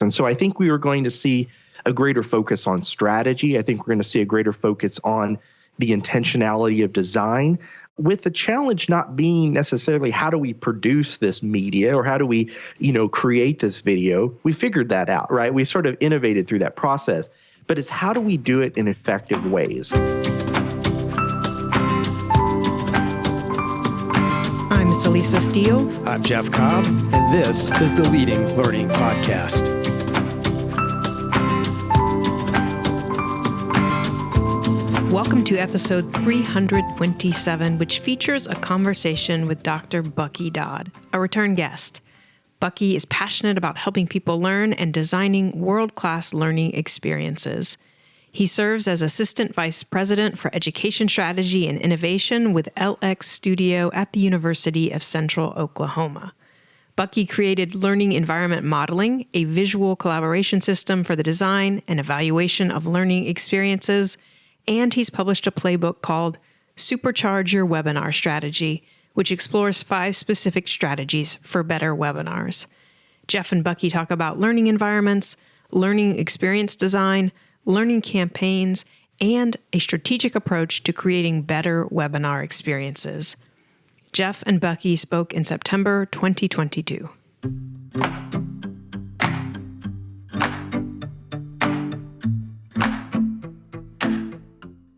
And so I think we are going to see a greater focus on strategy. I think we're going to see a greater focus on the intentionality of design, with the challenge not being necessarily how do we produce this media or how do we, create this video. We figured that out, right? We sort of innovated through that process, but it's how do we do it in effective ways. I'm Celisa Steele. I'm Jeff Cobb, and this is the Leading Learning Podcast. Welcome to episode 327, which features a conversation with Dr. Bucky Dodd, a return guest. Bucky is passionate about helping people learn and designing world-class learning experiences. He serves as Assistant Vice President for Education Strategy and Innovation with LX Studio at the University of Central Oklahoma. Bucky created Learning Environment Modeling, a visual collaboration system for the design and evaluation of learning experiences, and he's published a playbook called Supercharge Your Webinar Strategy, which explores 5 specific strategies for better webinars. Jeff and Bucky talk about learning environments, learning experience design, learning campaigns, and a strategic approach to creating better webinar experiences. Jeff and Bucky spoke in September 2022.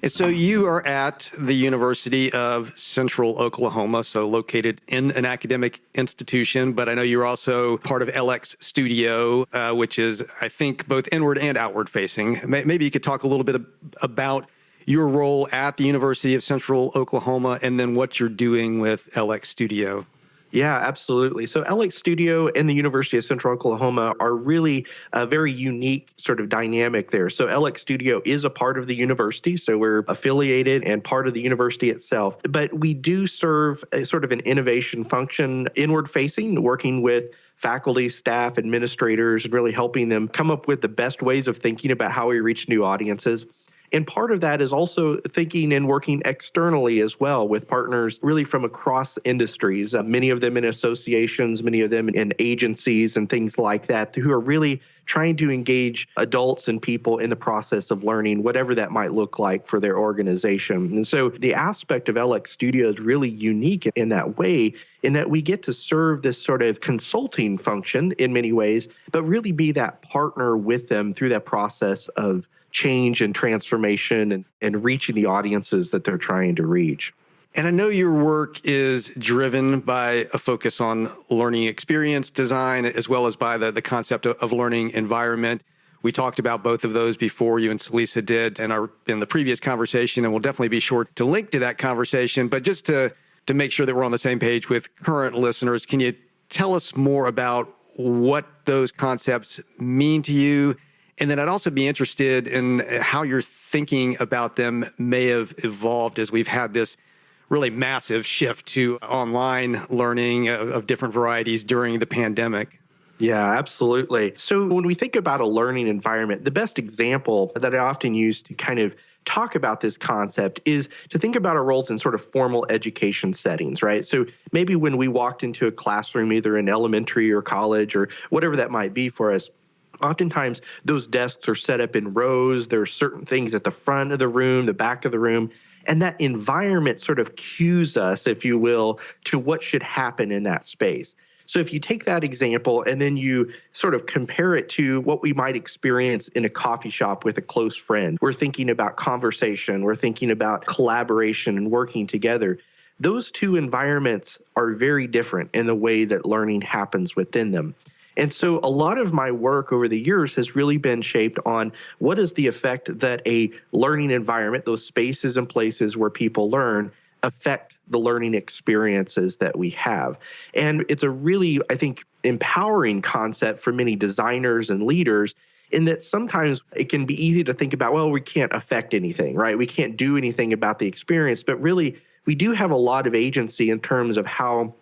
And so you are at the University of Central Oklahoma, so located in an academic institution, but I know you're also part of LX Studio, which is, I think, both inward and outward facing. Maybe you could talk a little bit about your role at the University of Central Oklahoma and then what you're doing with LX Studio. Yeah, absolutely. So LX Studio and the University of Central Oklahoma are really a very unique sort of dynamic there. So LX Studio is a part of the university, so we're affiliated and part of the university itself. But we do serve a sort of an innovation function, inward facing, working with faculty, staff, administrators, and really helping them come up with the best ways of thinking about how we reach new audiences. And part of that is also thinking and working externally as well with partners really from across industries, many of them in associations, many of them in agencies and things like that, who are really trying to engage adults and people in the process of learning, whatever that might look like for their organization. And so the aspect of LX Studio is really unique in that way, in that we get to serve this sort of consulting function in many ways, but really be that partner with them through that process of change and transformation and reaching the audiences that they're trying to reach. And I know your work is driven by a focus on learning experience design, as well as by the concept of learning environment. We talked about both of those before, you and Celisa did, and in the previous conversation, and we'll definitely be sure to link to that conversation. But just to make sure that we're on the same page with current listeners, can you tell us more about what those concepts mean to you? And then I'd also be interested in how your thinking about them may have evolved as we've had this really massive shift to online learning of different varieties during the pandemic. Yeah, absolutely. So when we think about a learning environment, the best example that I often use to kind of talk about this concept is to think about our roles in sort of formal education settings, right? So maybe when we walked into a classroom, either in elementary or college or whatever that might be for us, oftentimes those desks are set up in rows. There are certain things at the front of the room, the back of the room, and that environment sort of cues us, if you will, to what should happen in that space. So if you take that example and then you sort of compare it to what we might experience in a coffee shop with a close friend, we're thinking about conversation, we're thinking about collaboration and working together. Those two environments are very different in the way that learning happens within them. And so a lot of my work over the years has really been shaped on what is the effect that a learning environment, those spaces and places where people learn, affect the learning experiences that we have. And it's a really, I think, empowering concept for many designers and leaders, in that sometimes it can be easy to think about, well, we can't affect anything, right? We can't do anything about the experience, but really we do have a lot of agency in terms of how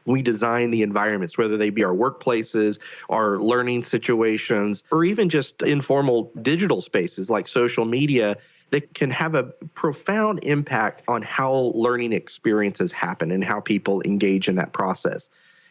we design the environments, whether they be our workplaces, our learning situations, or even just informal digital spaces like social media that can have a profound impact on how learning experiences happen and how people engage in that process.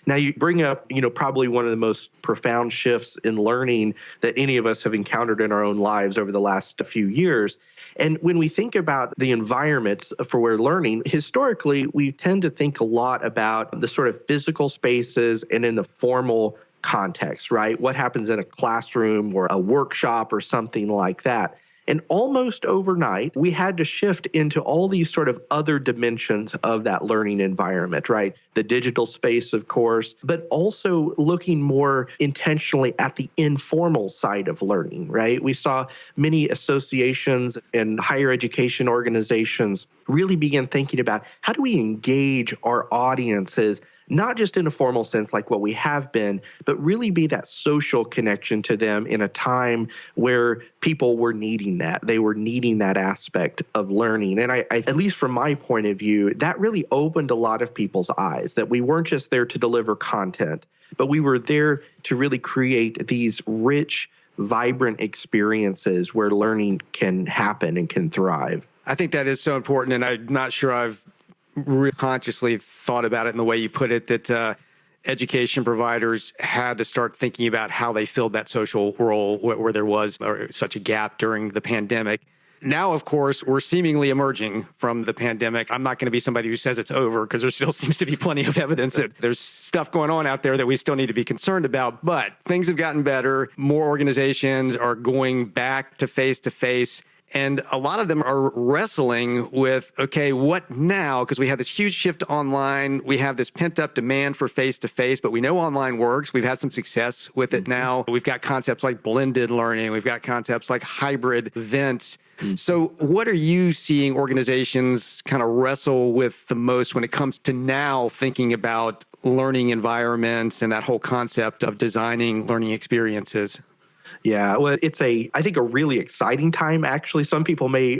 Now you bring up, probably one of the most profound shifts in learning that any of us have encountered in our own lives over the last few years. And when we think about the environments for where learning, historically, we tend to think a lot about the sort of physical spaces and in the formal context, right? What happens in a classroom or a workshop or something like that. And almost overnight, we had to shift into all these sort of other dimensions of that learning environment, right? The digital space, of course, but also looking more intentionally at the informal side of learning, right? We saw many associations and higher education organizations really begin thinking about how do we engage our audiences, not just in a formal sense like what we have been, but really be that social connection to them in a time where people were needing that. They were needing that aspect of learning. And I at least from my point of view, that really opened a lot of people's eyes, that we weren't just there to deliver content, but we were there to really create these rich, vibrant experiences where learning can happen and can thrive. I think that is so important, and I'm not sure I've really consciously thought about it in the way you put it, that education providers had to start thinking about how they filled that social role where there was such a gap during the pandemic. Now, of course, we're seemingly emerging from the pandemic. I'm not going to be somebody who says it's over, because there still seems to be plenty of evidence that there's stuff going on out there that we still need to be concerned about. But things have gotten better. More organizations are going back to face-to-face. And a lot of them are wrestling with, okay, what now? Because we have this huge shift to online. We have this pent-up demand for face-to-face, but we know online works. We've had some success with it now. We've got concepts like blended learning. We've got concepts like hybrid events. So what are you seeing organizations kind of wrestle with the most when it comes to now thinking about learning environments and that whole concept of designing learning experiences? Yeah, well, it's I think a really exciting time, actually. Some people may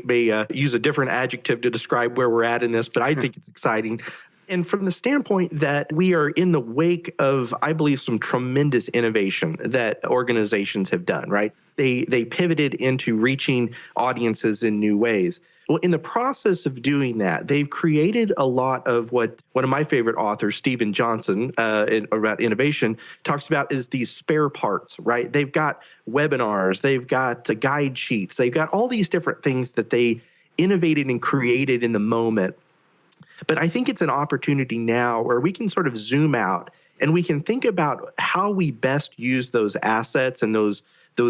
use a different adjective to describe where we're at in this, but I think it's exciting. And from the standpoint that we are in the wake of, I believe, some tremendous innovation that organizations have done, right? They pivoted into reaching audiences in new ways. Well, in the process of doing that, they've created a lot of what one of my favorite authors, Stephen Johnson, about innovation, talks about is these spare parts, right? They've got webinars, they've got guide sheets, they've got all these different things that they innovated and created in the moment. But I think it's an opportunity now where we can sort of zoom out and we can think about how we best use those assets and those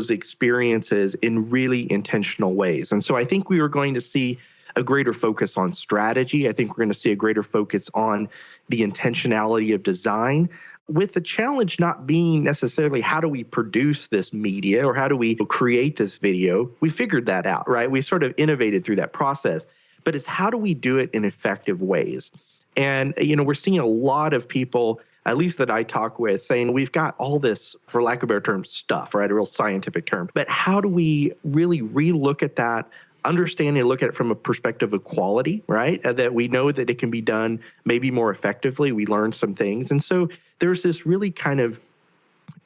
experiences in really intentional ways. And so I think we are going to see a greater focus on strategy. I think we're going to see a greater focus on the intentionality of design, with the challenge not being necessarily how do we produce this media or how do we create this video. We figured that out, right? We sort of innovated through that process, but it's how do we do it in effective ways? And, we're seeing a lot of people, at least that I talk with, saying we've got all this, for lack of a better term, stuff, right? A real scientific term. But how do we really relook at that, understand and look at it from a perspective of quality, right? That we know that it can be done maybe more effectively. We learned some things. And so there's this really kind of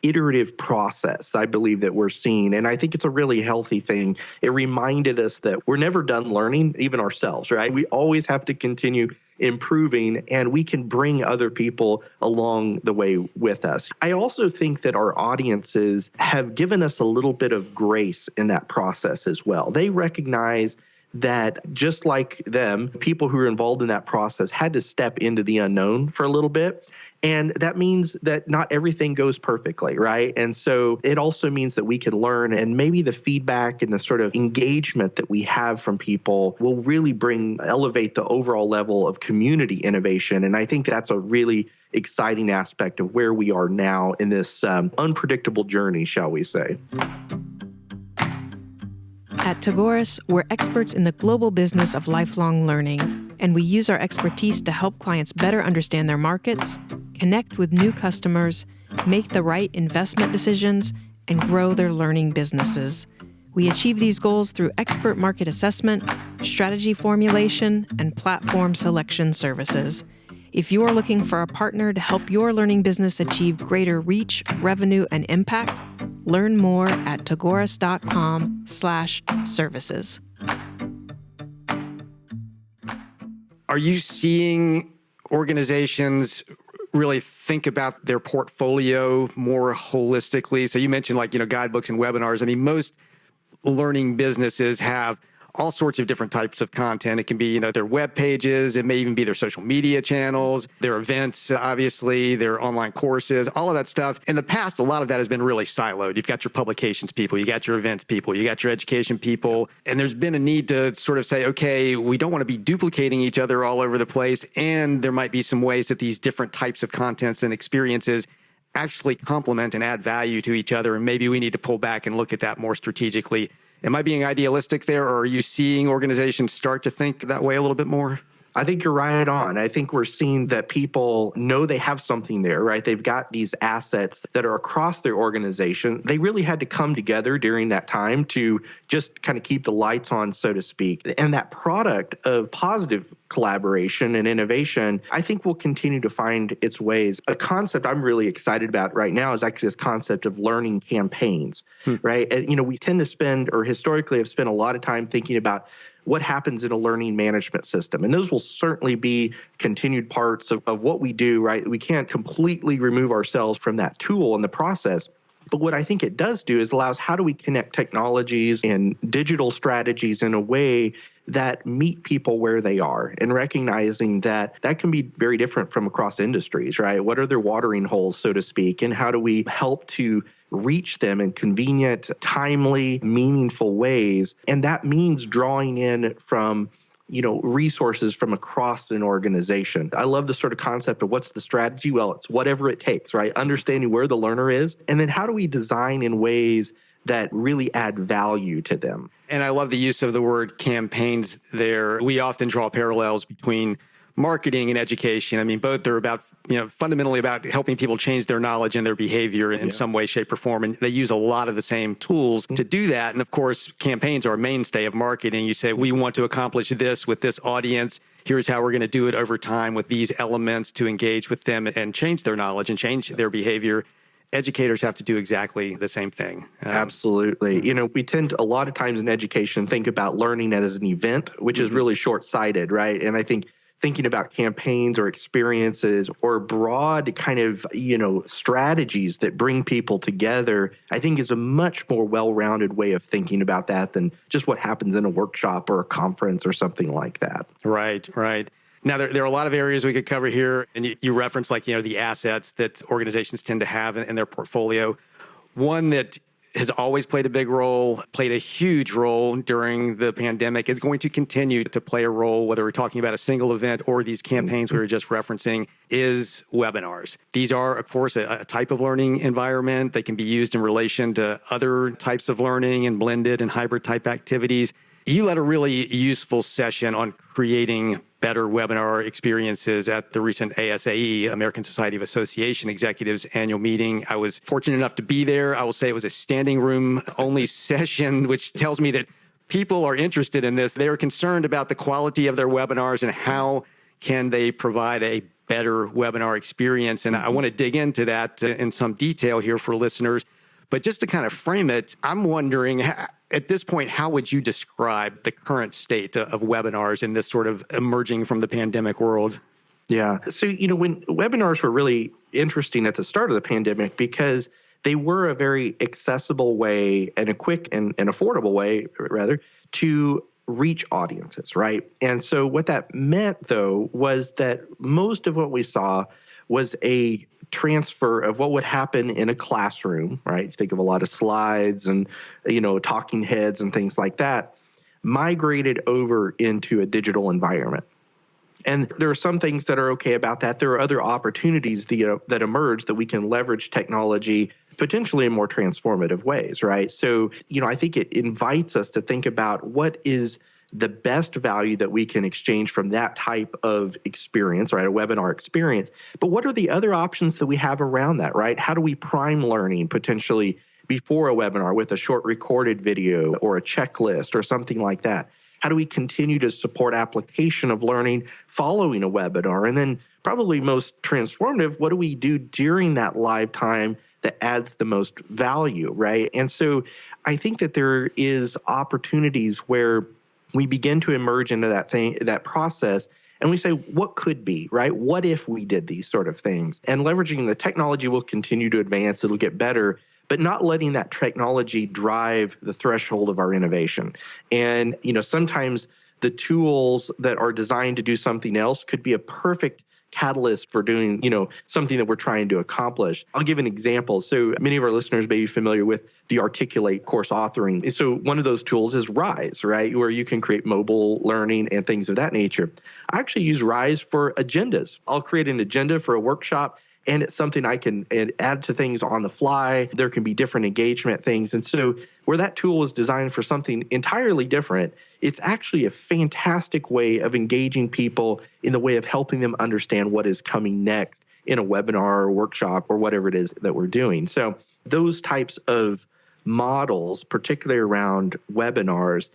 iterative process, I believe, that we're seeing. And I think it's a really healthy thing. It reminded us that we're never done learning, even ourselves, right? We always have to continue improving, and we can bring other people along the way with us. I also think that our audiences have given us a little bit of grace in that process as well. They recognize that just like them, people who are involved in that process had to step into the unknown for a little bit. And that means that not everything goes perfectly, right? And so it also means that we can learn, and maybe the feedback and the sort of engagement that we have from people will really elevate the overall level of community innovation. And I think that's a really exciting aspect of where we are now in this unpredictable journey, shall we say. At Tagoras, we're experts in the global business of lifelong learning, and we use our expertise to help clients better understand their markets, connect with new customers, make the right investment decisions, and grow their learning businesses. We achieve these goals through expert market assessment, strategy formulation, and platform selection services. If you're looking for a partner to help your learning business achieve greater reach, revenue, and impact, learn more at tagoras.com/services. Are you seeing organizations really think about their portfolio more holistically? So you mentioned guidebooks and webinars. I mean, most learning businesses have all sorts of different types of content. It can be, their web pages. It may even be their social media channels, their events, obviously, their online courses, all of that stuff. In the past, a lot of that has been really siloed. You've got your publications people, you got your events people, you got your education people. And there's been a need to sort of say, okay, we don't want to be duplicating each other all over the place. And there might be some ways that these different types of contents and experiences actually complement and add value to each other. And maybe we need to pull back and look at that more strategically. Am I being idealistic there, or are you seeing organizations start to think that way a little bit more? I think you're right on. I think we're seeing that people know they have something there, right? They've got these assets that are across their organization. They really had to come together during that time to just kind of keep the lights on, so to speak. And that product of positive collaboration and innovation, I think will continue to find its ways. A concept I'm really excited about right now is actually this concept of learning campaigns, right? And, we tend to spend, or historically have spent a lot of time thinking about what happens in a learning management system. And those will certainly be continued parts of what we do, right? We can't completely remove ourselves from that tool and the process. But what I think it does do is allows how do we connect technologies and digital strategies in a way that meet people where they are, and recognizing that that can be very different from across industries, right? What are their watering holes, so to speak, and how do we help to reach them in convenient, timely, meaningful ways? And that means drawing in from resources from across an organization. I love the sort of concept of what's the strategy? Well, it's whatever it takes, right? Understanding where the learner is. And then how do we design in ways that really add value to them? And I love the use of the word campaigns there. We often draw parallels between marketing and education. I mean, both are about, fundamentally about helping people change their knowledge and their behavior in some way, shape, or form. And they use a lot of the same tools to do that. And of course, campaigns are a mainstay of marketing. You say, we want to accomplish this with this audience. Here's how we're going to do it over time with these elements to engage with them and change their knowledge and change their behavior. Educators have to do exactly the same thing. Absolutely. We tend to, a lot of times in education, think about learning as an event, which is really short-sighted, right? And I think thinking about campaigns or experiences or broad kind of, strategies that bring people together, I think is a much more well-rounded way of thinking about that than just what happens in a workshop or a conference or something like that. Right. Now, there are a lot of areas we could cover here, and you referenced the assets that organizations tend to have in their portfolio. One that has always played a huge role during the pandemic, is going to continue to play a role, whether we're talking about a single event or these campaigns we were just referencing, is webinars. These are, of course, a type of learning environment. They can be used in relation to other types of learning and blended and hybrid type activities. You led a really useful session on creating better webinar experiences at the recent ASAE, American Society of Association Executives annual meeting. I was fortunate enough to be there. I will say it was a standing room only session, which tells me that people are interested in this. They are concerned about the quality of their webinars and how can they provide a better webinar experience. And I want to dig into that in some detail here for listeners. But just to kind of frame it, I'm wondering, at this point, how would you describe the current state of webinars in this sort of emerging from the pandemic world? Yeah. So, when webinars were really interesting at the start of the pandemic because they were a very accessible way and a quick and affordable way, rather, to reach audiences, right? And so what that meant, though, was that most of what we saw was a transfer of what would happen in a classroom, right? Think of a lot of slides and, talking heads and things like that, migrated over into a digital environment. And there are some things that are okay about that. There are other opportunities that emerge that we can leverage technology potentially in more transformative ways, right? So, I think it invites us to think about what is the best value that we can exchange from that type of experience, right? A webinar experience. But what are the other options that we have around that, right? How do we prime learning potentially before a webinar with a short recorded video or a checklist or something like that? How do we continue to support application of learning following a webinar? And then probably most transformative, what do we do during that live time that adds the most value, right? And so I think that there is opportunities where we begin to emerge into that process and we say, what could be, right? What if we did these sort of things? And leveraging the technology will continue to advance. It'll get better, but not letting that technology drive the threshold of our innovation. And, sometimes the tools that are designed to do something else could be a perfect catalyst for doing, something that we're trying to accomplish. I'll give an example. So many of our listeners may be familiar with the Articulate course authoring. So one of those tools is Rise, right? Where you can create mobile learning and things of that nature. I actually use Rise for agendas. I'll create an agenda for a workshop, and it's something I can add to things on the fly. There can be different engagement things. And so where that tool was designed for something entirely different, it's actually a fantastic way of engaging people in the way of helping them understand what is coming next in a webinar or workshop or whatever it is that we're doing. So those types of models, particularly around webinars,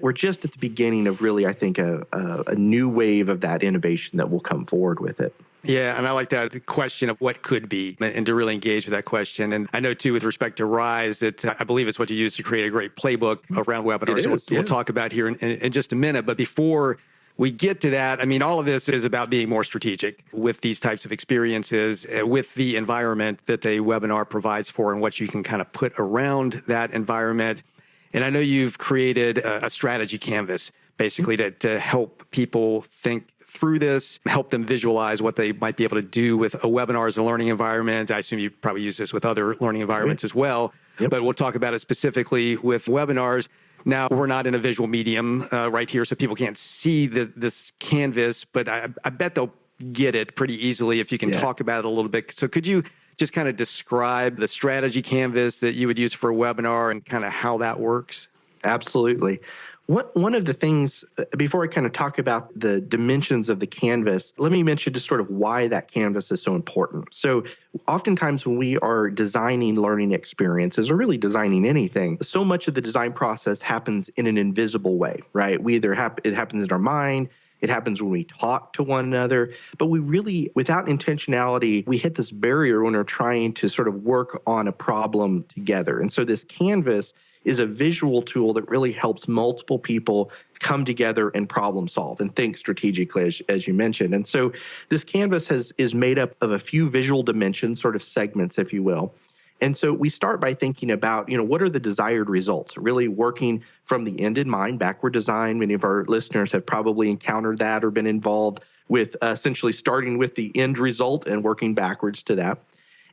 we're just at the beginning of really, I think, a new wave of that innovation that will come forward with it. Yeah, and I like that, the question of what could be, and to really engage with that question. And I know, too, with respect to Rise, that I believe it's what you use to create a great playbook around webinars. We'll talk about here in just a minute. But before we get to that, all of this is about being more strategic with these types of experiences, with the environment that a webinar provides for and what you can kind of put around that environment. And I know you've created a strategy canvas, basically, to help people think through this, help them visualize what they might be able to do with a webinar as a learning environment. I assume you probably use this with other learning environments as well, but we'll talk about it specifically with webinars. Now, we're not in a visual medium right here, so people can't see this canvas, but I bet they'll get it pretty easily if you can talk about it a little bit. So could you just kind of describe the strategy canvas that you would use for a webinar and kind of how that works? Absolutely. One of the things, before I kind of talk about the dimensions of the canvas, let me mention just sort of why that canvas is so important. So oftentimes when we are designing learning experiences, or really designing anything, so much of the design process happens in an invisible way, right? It happens in our mind, it happens when we talk to one another, but we really, without intentionality, we hit this barrier when we're trying to sort of work on a problem together. And so this canvas is a visual tool that really helps multiple people come together and problem solve and think strategically, as you mentioned. And so this canvas is made up of a few visual dimensions, sort of segments, if you will. And so we start by thinking about, what are the desired results, really working from the end in mind, backward design. Many of our listeners have probably encountered that or been involved with essentially starting with the end result and working backwards to that.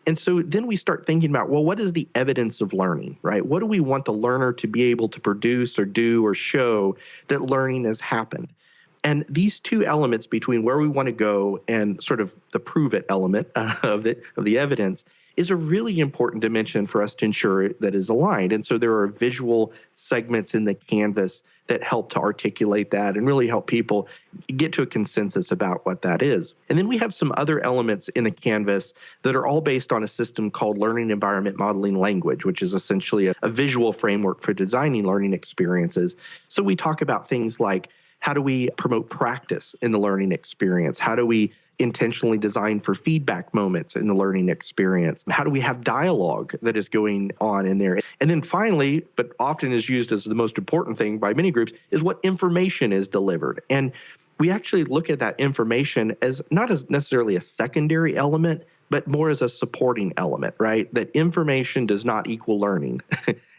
And so then we start thinking about, well, what is the evidence of learning, right? What do we want the learner to be able to produce or do or show that learning has happened? And these two elements between where we want to go and sort of the prove it element of the evidence is a really important dimension for us to ensure that is aligned. And so there are visual segments in the canvas that help to articulate that and really help people get to a consensus about what that is. And then we have some other elements in the canvas that are all based on a system called Learning Environment Modeling Language, which is essentially a visual framework for designing learning experiences. So we talk about things like, how do we promote practice in the learning experience? How do we intentionally design for feedback moments in the learning experience? How do we have dialogue that is going on in there? And then finally, but often is used as the most important thing by many groups, is what information is delivered. And we actually look at that information as not as necessarily a secondary element, but more as a supporting element, right? That information does not equal learning.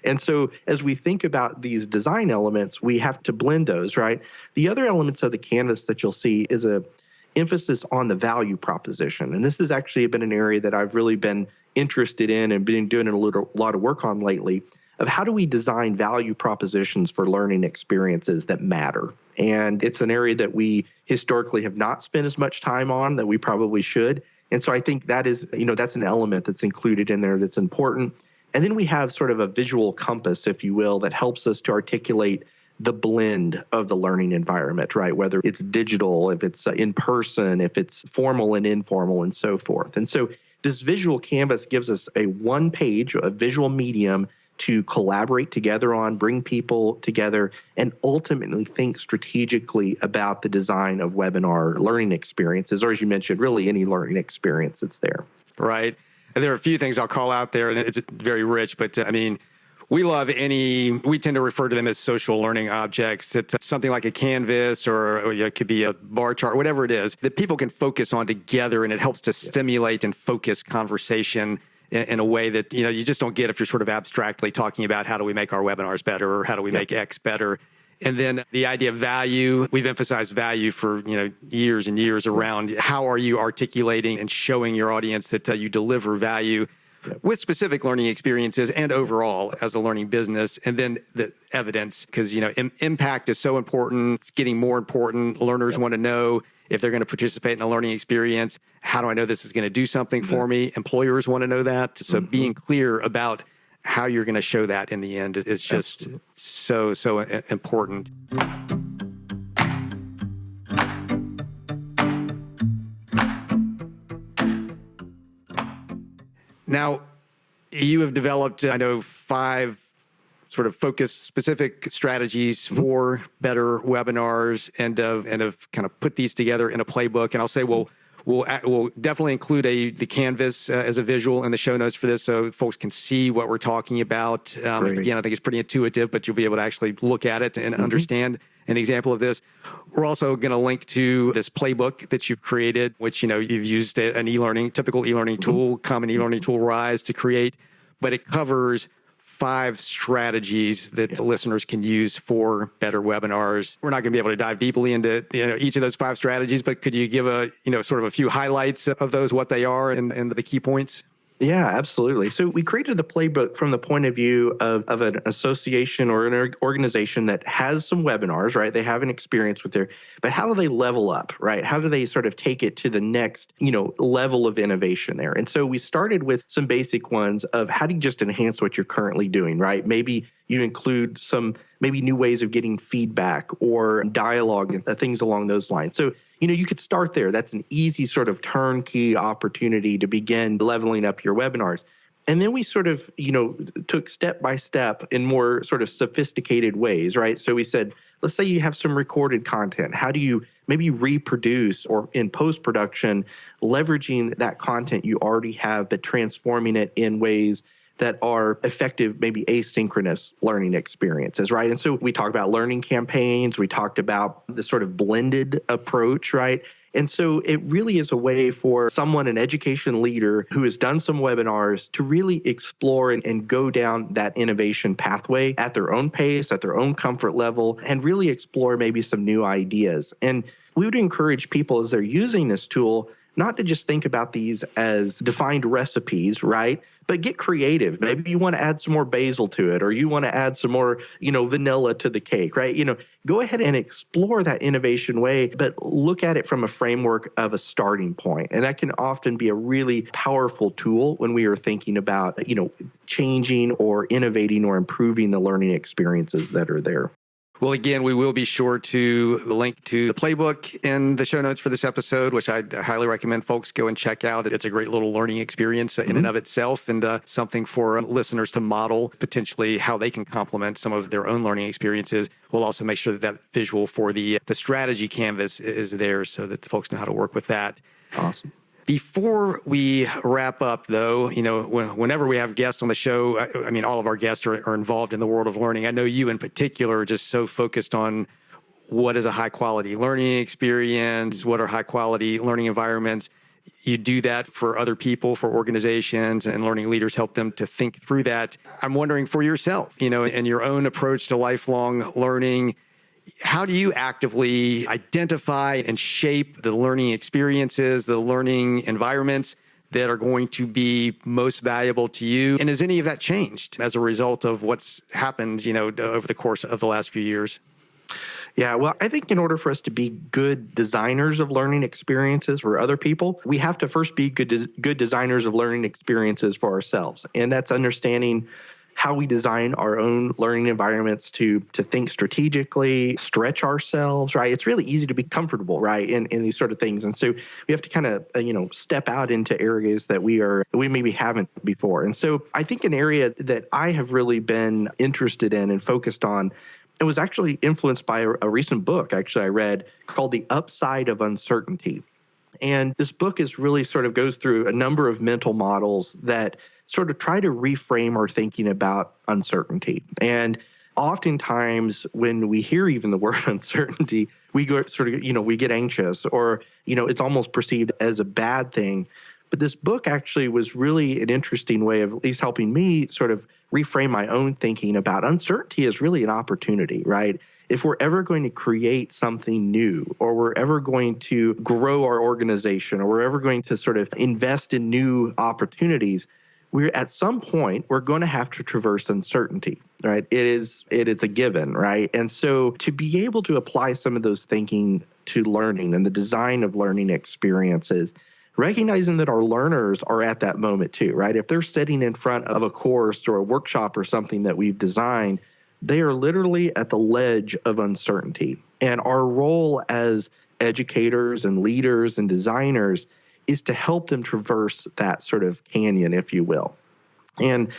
And so as we think about these design elements, we have to blend those, right? The other elements of the canvas that you'll see is a emphasis on the value proposition. And this has actually been an area that I've really been interested in and been doing a lot of work on lately, of how do we design value propositions for learning experiences that matter? And it's an area that we historically have not spent as much time on that we probably should. And so I think that is, that's an element that's included in there that's important. And then we have sort of a visual compass, if you will, that helps us to articulate the blend of the learning environment, right? Whether it's digital, if it's in person, if it's formal and informal, and so forth. And so this visual canvas gives us a one-page, a visual medium to collaborate together on, bring people together, and ultimately think strategically about the design of webinar learning experiences, or as you mentioned, really any learning experience that's there. Right. And there are a few things I'll call out there, and it's very rich, but we tend to refer to them as social learning objects. It's something like a canvas or it could be a bar chart, whatever it is, that people can focus on together, and it helps to stimulate and focus conversation in a way that, you just don't get if you're sort of abstractly talking about how do we make our webinars better or how do we make X better. And then the idea of value, we've emphasized value for, years and years around how are you articulating and showing your audience that you deliver value with specific learning experiences and overall as a learning business. And then the evidence, because, impact is so important. It's getting more important. Learners want to know if they're going to participate in a learning experience. How do I know this is going to do something for me? Employers want to know that. So being clear about how you're going to show that in the end is just so important. Now, you have developed, I know, 5 sort of focused specific strategies for better webinars and have kind of put these together in a playbook. And I'll say, we'll definitely include the canvas as a visual in the show notes for this so folks can see what we're talking about. Again, I think it's pretty intuitive, but you'll be able to actually look at it and understand an example of this. We're also going to link to this playbook that you've created, which, you've used an typical e-learning tool, common e-learning tool, Rise, to create, but it covers 5 strategies that the listeners can use for better webinars. We're not going to be able to dive deeply into each of those 5 strategies, but could you give sort of a few highlights of those, what they are, and the key points? Yeah, absolutely. So we created the playbook from the point of view of an association or an organization that has some webinars, right? They have an experience with but how do they level up, right? How do they sort of take it to the next, level of innovation there? And so we started with some basic ones of how do you just enhance what you're currently doing, right? Maybe you include some new ways of getting feedback or dialogue and things along those lines. So you could start there. That's an easy sort of turnkey opportunity to begin leveling up your webinars. And then we sort of, took step by step in more sort of sophisticated ways, right? So we said, let's say you have some recorded content. How do you maybe reproduce or in post-production, leveraging that content you already have, but transforming it in ways that are effective, maybe asynchronous learning experiences, right? And so we talked about learning campaigns. We talked about the sort of blended approach, right? And so it really is a way for someone, an education leader who has done some webinars, to really explore and go down that innovation pathway at their own pace, at their own comfort level, and really explore maybe some new ideas. And we would encourage people as they're using this tool not to just think about these as defined recipes, right? But get creative. Maybe you want to add some more basil to it, or you want to add some more, vanilla to the cake, right? Go ahead and explore that innovation way, but look at it from a framework of a starting point. And that can often be a really powerful tool when we are thinking about, changing or innovating or improving the learning experiences that are there. Well, again, we will be sure to link to the playbook in the show notes for this episode, which I highly recommend folks go and check out. It's a great little learning experience in and of itself, and something for listeners to model potentially how they can complement some of their own learning experiences. We'll also make sure that visual for the strategy canvas is there so that the folks know how to work with that. Awesome. Before we wrap up, though, whenever we have guests on the show, all of our guests are involved in the world of learning. I know you in particular are just so focused on what is a high-quality learning experience, what are high-quality learning environments. You do that for other people, for organizations, and learning leaders help them to think through that. I'm wondering for yourself, and your own approach to lifelong learning, how do you actively identify and shape the learning experiences, the learning environments that are going to be most valuable to you? And has any of that changed as a result of what's happened, over the course of the last few years? Yeah, well, I think in order for us to be good designers of learning experiences for other people, we have to first be good designers of learning experiences for ourselves. And that's understanding how we design our own learning environments to think strategically, stretch ourselves, right? It's really easy to be comfortable, right, in these sort of things. And so we have to kind of, step out into areas that we maybe haven't before. And so I think an area that I have really been interested in and focused on, it was actually influenced by a recent book, actually, I read called The Upside of Uncertainty. And this book is really sort of goes through a number of mental models that sort of try to reframe our thinking about uncertainty. And oftentimes when we hear even the word uncertainty, we go sort of, we get anxious or, it's almost perceived as a bad thing. But this book actually was really an interesting way of at least helping me sort of reframe my own thinking about uncertainty as really an opportunity, right? If we're ever going to create something new, or we're ever going to grow our organization, or we're ever going to sort of invest in new opportunities, we're at some point, we're going to have to traverse uncertainty, right? It is a given, right? And so to be able to apply some of those thinking to learning and the design of learning experiences, recognizing that our learners are at that moment too, right? If they're sitting in front of a course or a workshop or something that we've designed, they are literally at the ledge of uncertainty. And our role as educators and leaders and designers is to help them traverse that sort of canyon, if you will. And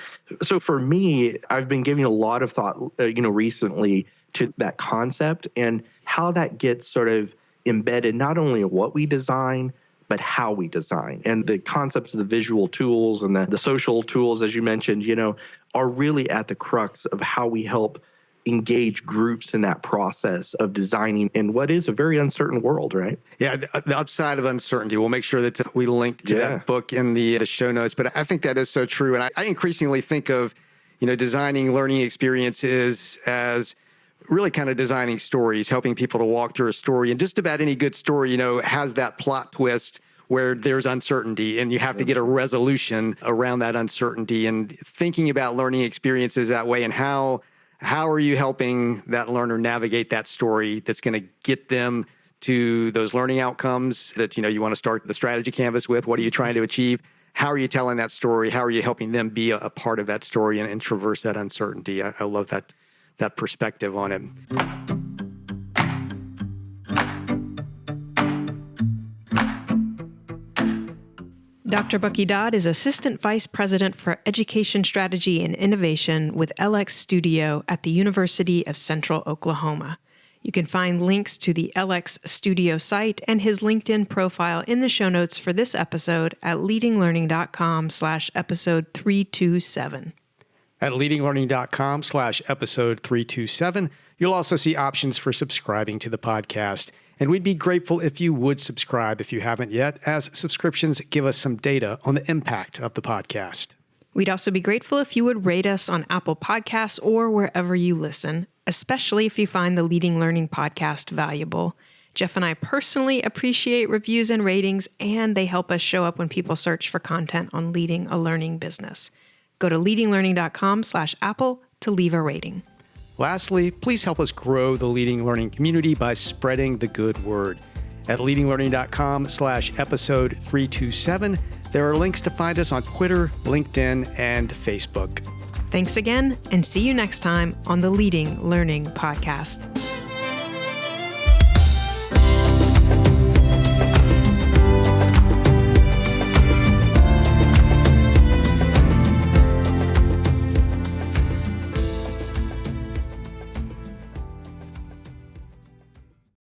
so for me, I've been giving a lot of thought, recently to that concept and how that gets sort of embedded not only in what we design, but how we design. And the concepts of the visual tools and the social tools, as you mentioned, are really at the crux of how we help engage groups in that process of designing in what is a very uncertain world, right? Yeah, the upside of uncertainty. We'll make sure that we link to that book in the show notes. But I think that is so true. And I increasingly think of, designing learning experiences as really kind of designing stories, helping people to walk through a story. And just about any good story, has that plot twist where there's uncertainty and you have to get a resolution around that uncertainty, and thinking about learning experiences that way. And how are you helping that learner navigate that story that's going to get them to those learning outcomes that, you want to start the strategy canvas with? What are you trying to achieve? How are you telling that story? How are you helping them be a part of that story and traverse that uncertainty? I love that perspective on it. Dr. Bucky Dodd is Assistant Vice President for Education Strategy and Innovation with LX Studio at the University of Central Oklahoma. You can find links to the LX Studio site and his LinkedIn profile in the show notes for this episode at leadinglearning.com/episode 327. At leadinglearning.com/episode 327, you'll also see options for subscribing to the podcast. And we'd be grateful if you would subscribe if you haven't yet, as subscriptions give us some data on the impact of the podcast. We'd also be grateful if you would rate us on Apple Podcasts or wherever you listen, especially if you find the Leading Learning podcast valuable. Jeff and I personally appreciate reviews and ratings, and they help us show up when people search for content on leading a learning business. Go to leadinglearning.com/Apple to leave a rating. Lastly, please help us grow the Leading Learning community by spreading the good word. At leadinglearning.com/episode 327, there are links to find us on Twitter, LinkedIn, and Facebook. Thanks again, and see you next time on the Leading Learning podcast.